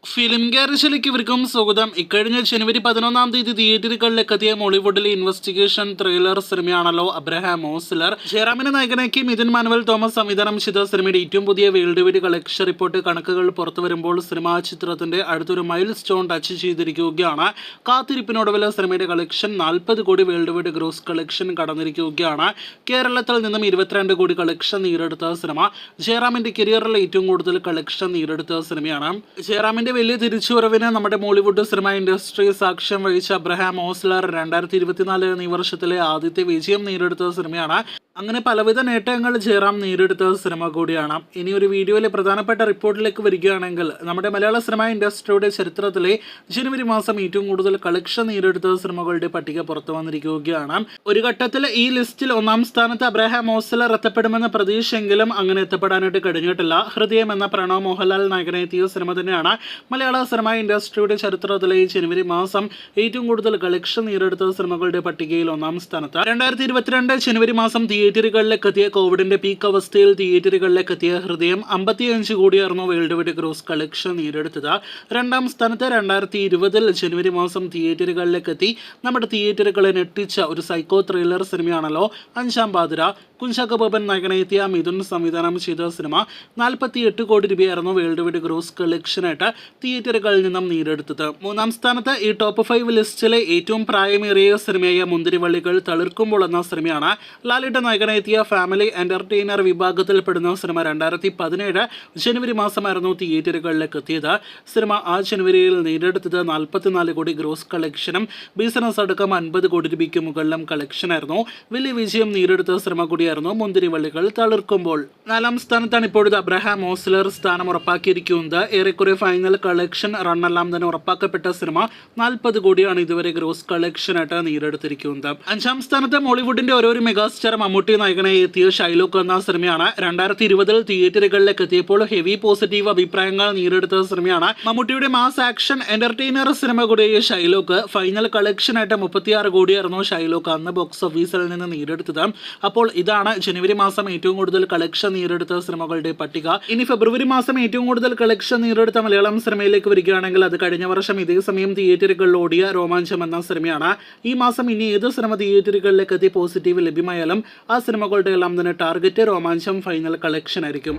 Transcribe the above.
Film ഗാരേജിലേക്ക് ഇവർക്കും സ്വാഗതം. ഇക്കഴിഞ്ഞ ജനുവരി 11-ാം തീയതി തിയേറ്ററുകളിലെത്തിയ മോളിവുഡിലെ ഇൻവെസ്റ്റിഗേഷൻ ത്രില്ലർ സിനിമയാണല്ലോ അബ്രഹാം ഓസ്ലർ. ജയറാമിനെ നായകനാക്കി മിഥുൻ മാനുവൽ തോമസ് സംവിധാനം ചെയ്ത സിനിമയുടെ ഏറ്റവും പുതിയ വേൾഡ് വൈഡ് കളക്ഷൻ റിപ്പോർട്ട് കണക്കുകൾ പുറത്തു വരുമ്പോൾ സിനിമാ ചിത്രത്തിന്റെ അടുത്തൊരു മൈൽ സ്റ്റോൺ ടച്ച് ചെയ്തിരിക്കുകയാണ്. കാത്തിരിപ്പിനൊടുവിൽ സിനിമയുടെ കളക്ഷൻ 40 കോടി വേൾഡ് വൈഡ് ഗ്രോസ് കളക്ഷൻ കടന്നിരിക്കുകയാണ്. കേരളത്തിൽ നിന്നും 22 കോടി കളക്ഷൻ നേടിയെടുത്ത സിനിമ ജയറാമിന്റെ കരിയറിലെ ഏറ്റവും കൂടുതൽ കളക്ഷൻ നേടിയെടുത്ത സിനിമയാണ്. ജയറാമിന്റെ വലിയ തിരിച്ചുവരവിന് നമ്മുടെ മോളിവുഡ് സിനിമ ഇൻഡസ്ട്രി സാക്ഷ്യം വഹിച്ച അബ്രഹാം ഓസ്ലർ 2024 എന്നീ വർഷത്തിലെ ആദ്യത്തെ വിജയം നേടിയെടുത്ത സിനിമയാണ്. അങ്ങനെ പലവിധ നേട്ടങ്ങൾ ജയറാം നേടിയെടുത്ത സിനിമ കൂടിയാണ്. ഇനി ഒരു വീഡിയോയിലെ പ്രധാനപ്പെട്ട റിപ്പോർട്ടിലേക്ക് വരികയാണെങ്കിൽ നമ്മുടെ മലയാള സിനിമ ഇൻഡസ്ട്രിയുടെ ചരിത്രത്തിലെ ജനുവരി മാസം ഏറ്റവും കൂടുതൽ കളക്ഷൻ നേടിയെടുത്ത സിനിമകളുടെ പട്ടിക പുറത്തു വന്നിരിക്കുകയാണ്. ഒരു ഘട്ടത്തിൽ ഈ ലിസ്റ്റിൽ 1-ാം സ്ഥാനത്ത് അബ്രഹാം ഓസ്ലർ എത്തപ്പെടുമെന്ന പ്രതീക്ഷയെങ്കിലും അങ്ങനെ എത്തപ്പെടാനായിട്ട് കഴിഞ്ഞിട്ടില്ല. ഹൃദയം എന്ന പ്രണവ് മോഹൻലാൽ നായകനെത്തിയ സിനിമ തന്നെയാണ് മലയാള സിനിമ ഇൻഡസ്ട്രിയുടെ ചരിത്രത്തിലെ ജനുവരി മാസം ഏറ്റവും കൂടുതൽ കളക്ഷൻ നേടിയെടുത്ത സിനിമകളുടെ പട്ടികയിൽ 1-ാം സ്ഥാനത്ത്. 2022 ജനുവരി മാസം തിയേറ്ററുകളിലേക്ക് എത്തിയ കോവിഡിന്റെ പീക്ക് അവസ്ഥയിൽ തിയേറ്ററുകളിലേക്ക് എത്തിയ ഹൃദയം 55 കോടിയായിരുന്നു വേൾഡ് വൈഡ് ഗ്രോസ് കളക്ഷൻ നേടിയെടുത്തത്. 2-ാം സ്ഥാനത്ത് 2020 ജനുവരി മാസം തിയേറ്ററുകളിലേക്ക് എത്തി നമ്മുടെ തിയേറ്ററുകളെ ഞെട്ടിച്ച ഒരു സൈക്കോ ത്രില്ലർ സിനിമയാണല്ലോ 5-ാം പാതിര. കുഞ്ചാക്കോ ബോബൻ നായകനെത്തിയ മിഥുൻ സംവിധാനം ചെയ്ത സിനിമ 48 കോടി രൂപയായിരുന്നു വേൾഡ് വൈഡ് ഗ്രോസ് കളക്ഷനായിട്ട് തിയേറ്ററുകളിൽ നിന്നും നേടിയെടുത്തത്. 3-ാം സ്ഥാനത്ത് ഈ ടോപ്പ് 5 ലിസ്റ്റിലെ ഏറ്റവും പ്രായമേറിയ സിനിമയായ മുന്തിരിവള്ളികൾ തളിർക്കുമ്പോൾ എന്ന സിനിമയാണ്. ലാലേട്ടൻ നായകനെത്തിയ ഫാമിലി എന്റർടൈനർ വിഭാഗത്തിൽപ്പെടുന്ന സിനിമ 2017 ജനുവരി മാസമായിരുന്നു തിയേറ്ററുകളിലേക്ക് എത്തിയത്. സിനിമ ആ ജനുവരിയിൽ നേടിയെടുത്തത് 44 കോടി ഗ്രോസ് കളക്ഷനും ബിസിനസ് അടക്കം 50 കോടി രൂപയ്ക്ക് മുകളിലും കളക്ഷനായിരുന്നു. വലിയ വിജയം നേടിയെടുത്ത സിനിമ കൂടിയായിരുന്നു മുന്തിരിവള്ളികൾ തളിർക്കുമ്പോൾ. 4-ാം സ്ഥാനത്താണ് ഇപ്പോഴത്തെ അബ്രഹാം ഓസ്ലർ സ്ഥാനം ഉറപ്പാക്കിയിരിക്കുന്നത്. ഏറെക്കുറെ ഫൈനൽ കളക്ഷൻ റണ്ണെല്ലാം തന്നെ ഉറപ്പാക്കപ്പെട്ട സിനിമ 40 കോടിയാണ് ഇതുവരെ ഗ്രോസ് കളക്ഷനായിട്ട് നേടിയെടുത്തിരിക്കുന്നത്. 5-ാം സ്ഥാനത്ത് മോളിവുഡിന്റെ ഓരോരു മെഗാസ്റ്റാർ മമ്മൂട്ടി നായകനായി എത്തിയ ഷൈലോക്ക് എന്ന സിനിമയാണ്. 2020 തിയേറ്ററുകളിലേക്ക് എത്തിയപ്പോൾ ഹെവി പോസിറ്റീവ് അഭിപ്രായങ്ങൾ നേടിയെടുത്ത സിനിമയാണ്. മമ്മൂട്ടിയുടെ മാസ് ആക്ഷൻ എന്റർടൈനർ സിനിമ കൂടിയ ഷൈലോക്ക് ഫൈനൽ കളക്ഷനായിട്ട് 36 കോടിയായിരുന്നു ഷൈലോക്ക് അന്ന് ബോക്സ് ഓഫീസിൽ നിന്ന് നേടിയെടുത്തത്. അപ്പോൾ ഇതാണ് ജനുവരി മാസം ഏറ്റവും കൂടുതൽ കളക്ഷൻ നേടിയെടുത്ത സിനിമകളുടെ പട്ടിക. ഇനി ഫെബ്രുവരി മാസം ഏറ്റവും കൂടുതൽ കളക്ഷൻ നേടിയെടുത്ത മലയാളം സിനിമയിലേക്ക് വരികയാണെങ്കിൽ അത് കഴിഞ്ഞ വർഷം ഇതേ സമയം തിയേറ്ററുകളിൽ ഓടിയ രോമാഞ്ചം എന്ന സിനിമയാണ്. ഈ മാസം ഇനി ഏത് സിനിമ തിയേറ്ററുകളിലേക്ക് എത്തി പോസിറ്റീവ് ലഭ്യമായാലും ആ സിനിമകളുടെ എല്ലാം തന്നെ ടാർഗറ്റ് രോമാഞ്ചം ഫൈനൽ കളക്ഷൻ ആയിരിക്കും.